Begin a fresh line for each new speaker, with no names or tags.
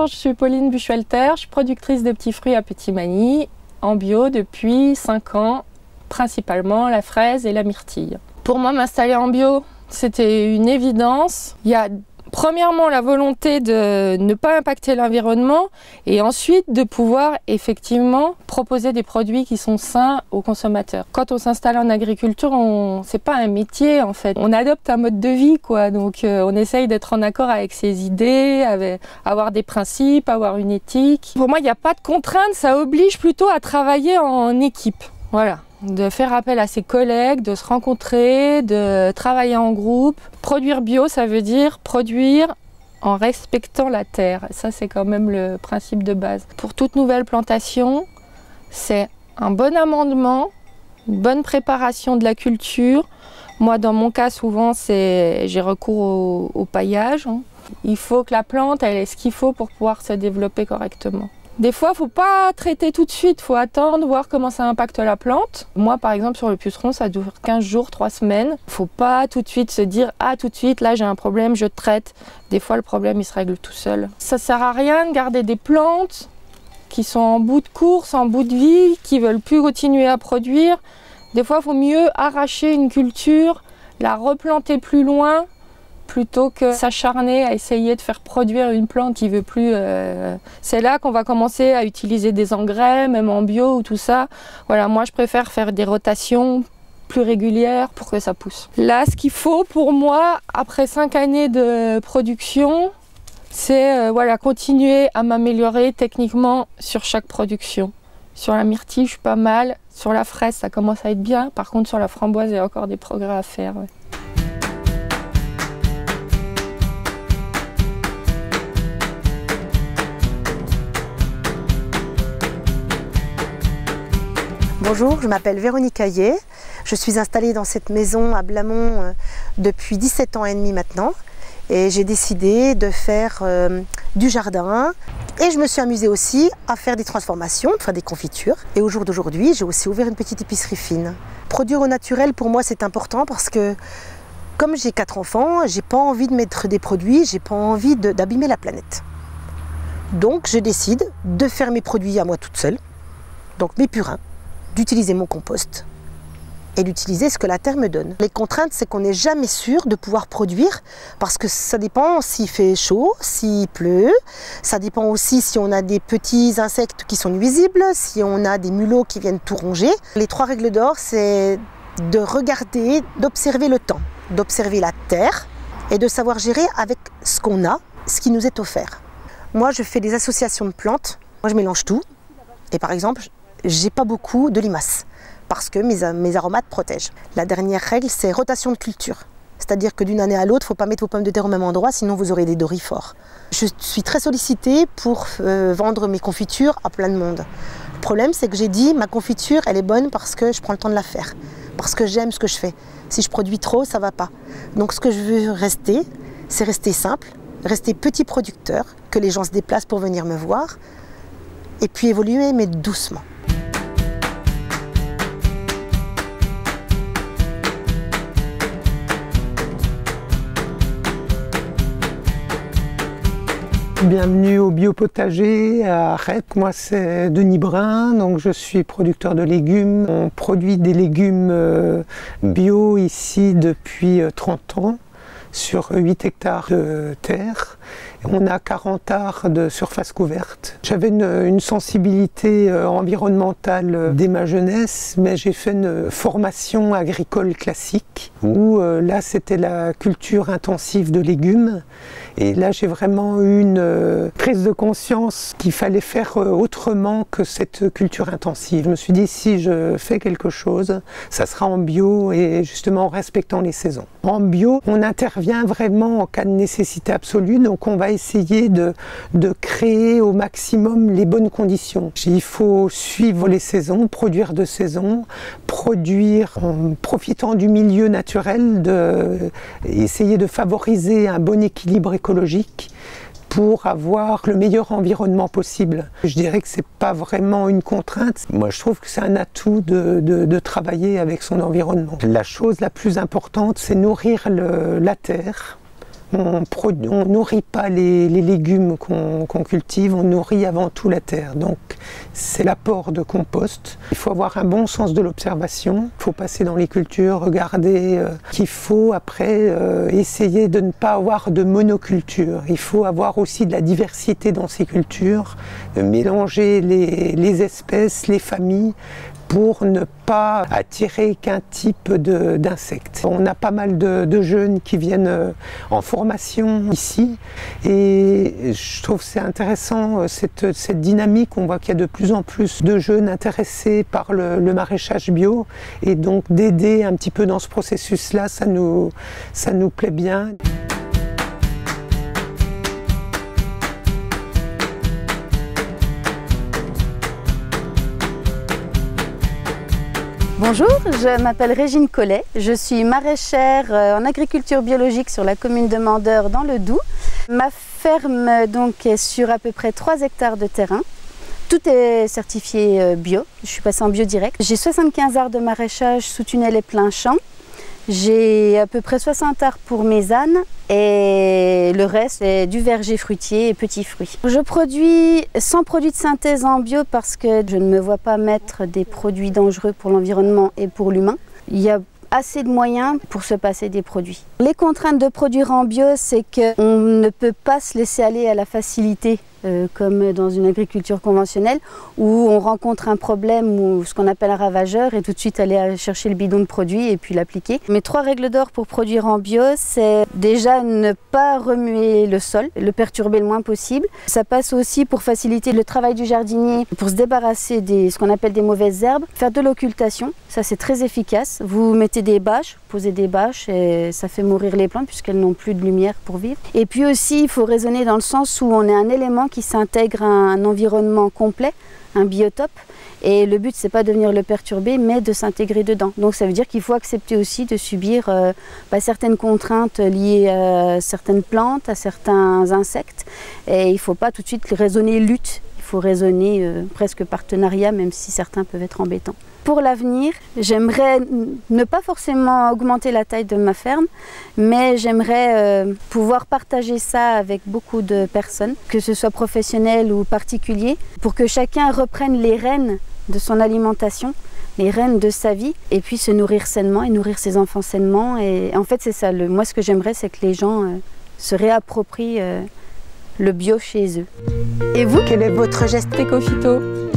Bonjour, je suis Pauline Buchalter, je suis productrice de petits fruits à Petit Magny en bio depuis 5 ans, principalement la fraise et la myrtille. Pour moi, m'installer en bio, c'était une évidence. Il y a premièrement la volonté de ne pas impacter l'environnement et ensuite de pouvoir effectivement proposer des produits qui sont sains aux consommateurs. Quand on s'installe en agriculture, c'est pas un métier en fait. On adopte un mode de vie quoi. Donc on essaye d'être en accord avec ses idées, avoir des principes, avoir une éthique. Pour moi, il n'y a pas de contraintes, ça oblige plutôt à travailler en équipe. Voilà. De faire appel à ses collègues, de se rencontrer, de travailler en groupe. Produire bio, ça veut dire produire en respectant la terre. Ça, c'est quand même le principe de base. Pour toute nouvelle plantation, c'est un bon amendement, une bonne préparation de la culture. Moi, dans mon cas, souvent, j'ai recours au paillage. Il faut que la plante, elle ait ce qu'il faut pour pouvoir se développer correctement. Des fois, il ne faut pas traiter tout de suite, il faut attendre, voir comment ça impacte la plante. Moi, par exemple, sur le puceron, ça dure 15 jours, 3 semaines. Il ne faut pas tout de suite se dire « Ah, tout de suite, là, j'ai un problème, je traite ». Des fois, le problème, il se règle tout seul. Ça ne sert à rien de garder des plantes qui sont en bout de course, en bout de vie, qui ne veulent plus continuer à produire. Des fois, il vaut mieux arracher une culture, la replanter plus loin, plutôt que s'acharner à essayer de faire produire une plante qui ne veut plus. C'est là qu'on va commencer à utiliser des engrais, même en bio ou tout ça. Voilà, moi je préfère faire des rotations plus régulières pour que ça pousse. Là, ce qu'il faut pour moi, après 5 années de production, c'est voilà, continuer à m'améliorer techniquement sur chaque production. Sur la myrtille, je suis pas mal. Sur la fraise, ça commence à être bien. Par contre, sur la framboise, il y a encore des progrès à faire. Ouais.
Bonjour, je m'appelle Véronique Hayet. Je suis installée dans cette maison à Blamont depuis 17 ans et demi maintenant. Et j'ai décidé de faire du jardin. Et je me suis amusée aussi à faire des transformations, faire des confitures. Et au jour d'aujourd'hui, j'ai aussi ouvert une petite épicerie fine. Produire au naturel, pour moi, c'est important parce que comme j'ai 4 enfants, j'ai pas envie de mettre des produits, j'ai pas envie d'abîmer la planète. Donc, je décide de faire mes produits à moi toute seule. Donc, mes purins, d'utiliser mon compost et d'utiliser ce que la terre me donne. Les contraintes, c'est qu'on n'est jamais sûr de pouvoir produire parce que ça dépend s'il fait chaud, s'il pleut, ça dépend aussi si on a des petits insectes qui sont nuisibles, si on a des mulots qui viennent tout ronger. Les 3 règles d'or, c'est de regarder, d'observer le temps, d'observer la terre et de savoir gérer avec ce qu'on a, ce qui nous est offert. Moi, je fais des associations de plantes, moi je mélange tout et par exemple, j'ai pas beaucoup de limaces parce que mes aromates protègent. La dernière règle, c'est rotation de culture. C'est-à-dire que d'une année à l'autre, il ne faut pas mettre vos pommes de terre au même endroit, sinon vous aurez des dorifores. Je suis très sollicitée pour vendre mes confitures à plein de monde. Le problème, c'est que j'ai dit, ma confiture, elle est bonne parce que je prends le temps de la faire, parce que j'aime ce que je fais. Si je produis trop, ça ne va pas. Donc ce que je veux rester, c'est rester simple, rester petit producteur, que les gens se déplacent pour venir me voir, et puis évoluer, mais doucement.
Bienvenue au Biopotager à Rep. Moi c'est Denis Brun, donc je suis producteur de légumes. On produit des légumes bio ici depuis 30 ans sur 8 hectares de terre. On a 40 arts de surface couverte. J'avais une sensibilité environnementale dès ma jeunesse, mais j'ai fait une formation agricole classique où là c'était la culture intensive de légumes. Et là j'ai vraiment eu une prise de conscience qu'il fallait faire autrement que cette culture intensive. Je me suis dit si je fais quelque chose, ça sera en bio et justement en respectant les saisons. En bio, on intervient vraiment en cas de nécessité absolue, donc on va essayer de créer au maximum les bonnes conditions. Il faut suivre les saisons, produire de saison, produire en profitant du milieu naturel, essayer de favoriser un bon équilibre écologique pour avoir le meilleur environnement possible. Je dirais que c'est pas vraiment une contrainte. Moi, je trouve que c'est un atout de travailler avec son environnement. La chose la plus importante, c'est nourrir la terre On nourrit pas les légumes qu'on cultive, on nourrit avant tout la terre. Donc c'est l'apport de compost. Il faut avoir un bon sens de l'observation. Il faut passer dans les cultures, regarder qu'il faut après essayer de ne pas avoir de monoculture. Il faut avoir aussi de la diversité dans ces cultures, mélanger les espèces, les familles, pour ne pas attirer qu'un type d'insectes. On a pas mal de jeunes qui viennent en formation ici et je trouve c'est intéressant cette dynamique. On voit qu'il y a de plus en plus de jeunes intéressés par le maraîchage bio et donc d'aider un petit peu dans ce processus-là, ça nous plaît bien.
Bonjour, je m'appelle Régine Collet, je suis maraîchère en agriculture biologique sur la commune de Mandeur dans le Doubs. Ma ferme donc est sur à peu près 3 hectares de terrain. Tout est certifié bio, je suis passée en bio direct. J'ai 75 arts de maraîchage sous tunnel et plein champ. J'ai à peu près 60 arts pour mes ânes et le reste est du verger fruitier et petits fruits. Je produis 100 produits de synthèse en bio parce que je ne me vois pas mettre des produits dangereux pour l'environnement et pour l'humain. Il y a assez de moyens pour se passer des produits. Les contraintes de produire en bio, c'est qu'on ne peut pas se laisser aller à la facilité comme dans une agriculture conventionnelle où on rencontre un problème ou ce qu'on appelle un ravageur et tout de suite aller chercher le bidon de produit et puis l'appliquer. Mes 3 règles d'or pour produire en bio, c'est déjà ne pas remuer le sol, le perturber le moins possible. Ça passe aussi pour faciliter le travail du jardinier, pour se débarrasser de ce qu'on appelle des mauvaises herbes, faire de l'occultation, ça c'est très efficace. Vous mettez des bâches, posez des bâches et ça fait mourir les plantes puisqu'elles n'ont plus de lumière pour vivre. Et puis aussi, il faut raisonner dans le sens où on est un élément qui s'intègre à un environnement complet, un biotope. Et le but, c'est pas de venir le perturber, mais de s'intégrer dedans. Donc ça veut dire qu'il faut accepter aussi de subir certaines contraintes liées à certaines plantes, à certains insectes. Et il ne faut pas tout de suite raisonner lutte, il faut raisonner presque partenariat, même si certains peuvent être embêtants. Pour l'avenir, j'aimerais ne pas forcément augmenter la taille de ma ferme, mais j'aimerais pouvoir partager ça avec beaucoup de personnes, que ce soit professionnels ou particuliers, pour que chacun reprenne les rênes de son alimentation, les rênes de sa vie, et puis se nourrir sainement et nourrir ses enfants sainement. Et en fait, c'est ça. Moi, ce que j'aimerais, c'est que les gens se réapproprient le bio chez eux.
Et vous, quel est votre geste
Éco-phyto.